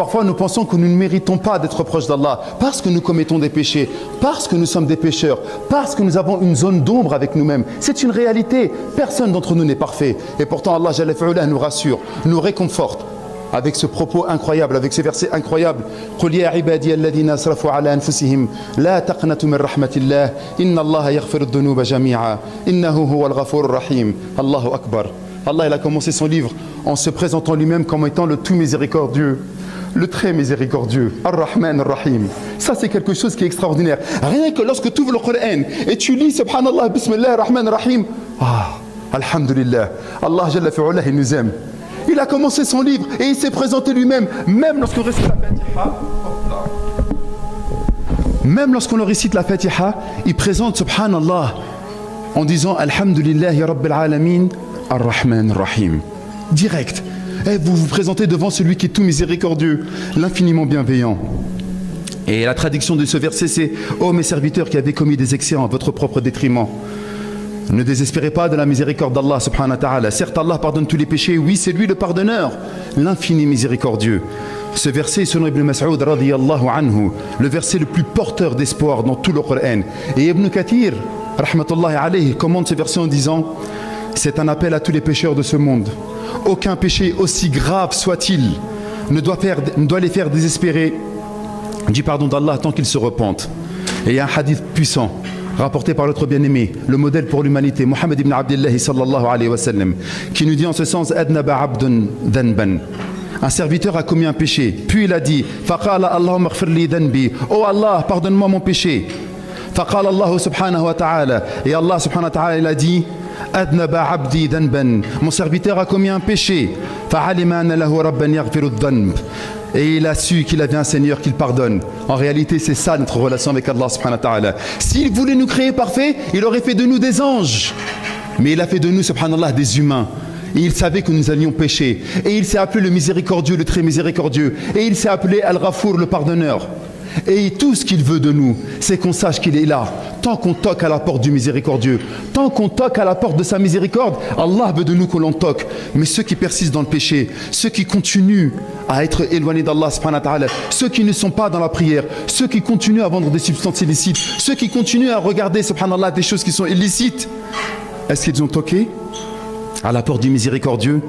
Parfois, nous pensons que nous ne méritons pas d'être proches d'Allah parce que nous commettons des péchés, parce que nous sommes des pécheurs, parce que nous avons une zone d'ombre avec nous-mêmes. C'est une réalité. Personne d'entre nous n'est parfait. Et pourtant, Allah Jalla fi'ula nous rassure, nous réconforte avec ce propos incroyable, avec ce verset incroyable. قُلْ يَا عِبَادِيَ الَّذِينَ أَسْرَفُوا عَلَى أَنفُسِهِمْ لَا تَقْنَطُوا مِنْ رَحْمَةِ اللَّهِ إِنَّ اللَّهَ يَغْفِرُ الذُّنُوبَ جَمِيعًا إِنَّهُ هُوَ الْغَفُورُ الرَّحِيمُ. Allahu Akbar. Allah, il a commencé son livre en se présentant lui-même comme étant le tout miséricordieux, le très miséricordieux, Ar-Rahman Ar-Rahim. Ça, c'est quelque chose qui est extraordinaire. Rien que lorsque tu ouvres le Coran et tu lis Subhanallah, Bismillah, Ar-Rahman Ar-Rahim, Alhamdulillah, Allah Jalla fi'ula, il nous aime. Il a commencé son livre et il s'est présenté lui-même, même lorsqu'on récite la Fatiha. Même lorsqu'on récite la Fatiha, il présente Subhanallah en disant Alhamdulillah ya Rabbil Alamin, Ar-Rahman Ar-Rahim. Direct. Et vous vous présentez devant celui qui est tout miséricordieux, l'infiniment bienveillant. Et la traduction de ce verset, c'est « Ô mes serviteurs qui avez commis des excès en votre propre détriment, ne désespérez pas de la miséricorde d'Allah subhanahu wa ta'ala. Certes, Allah pardonne tous les péchés. Oui, c'est lui le pardonneur, l'infini miséricordieux. » Ce verset, selon Ibn Mas'ud radiyallahu anhu, le verset le plus porteur d'espoir dans tout le Coran. Et Ibn Kathir, rahmatullahi alayhi, commente ce verset en disant « C'est un appel à tous les pécheurs de ce monde. Aucun péché, aussi grave soit-il, ne doit les faire désespérer du pardon d'Allah tant qu'ils se repentent. » Et il y a un hadith puissant rapporté par notre bien-aimé, le modèle pour l'humanité, Muhammad ibn Abdullah sallallahu alayhi wa sallam, qui nous dit en ce sens Adnaba abdun dhanban. Un serviteur a commis un péché, puis il a dit Faqala Allahumma ighfir li dhanbi. Oh Allah, pardonne-moi mon péché. Faqala Allah subhanahu wa ta'ala. Et Allah subhanahu wa ta'ala, il a dit Adnaba abdi dhanban. Mon serviteur a commis un péché. Fa'alima anna lahu rabban yaghfiru dhanb. Et il a su qu'il avait un Seigneur qui le pardonne. En réalité, c'est ça notre relation avec Allah subhanahu wa ta'ala. S'il voulait nous créer parfaits, il aurait fait de nous des anges. Mais il a fait de nous, subhanallah, des humains. Et il savait que nous allions pécher. Et il s'est appelé le miséricordieux, le très miséricordieux. Et il s'est appelé Al-Ghafour, le pardonneur. Et tout ce qu'il veut de nous, c'est qu'on sache qu'il est là. Tant qu'on toque à la porte du miséricordieux, tant qu'on toque à la porte de sa miséricorde, Allah veut de nous que l'on toque. Mais ceux qui persistent dans le péché, ceux qui continuent à être éloignés d'Allah subhanahu wa ta'ala, ceux qui ne sont pas dans la prière, ceux qui continuent à vendre des substances illicites, ceux qui continuent à regarder subhanallah des choses qui sont illicites, est-ce qu'ils ont toqué à la porte du miséricordieux?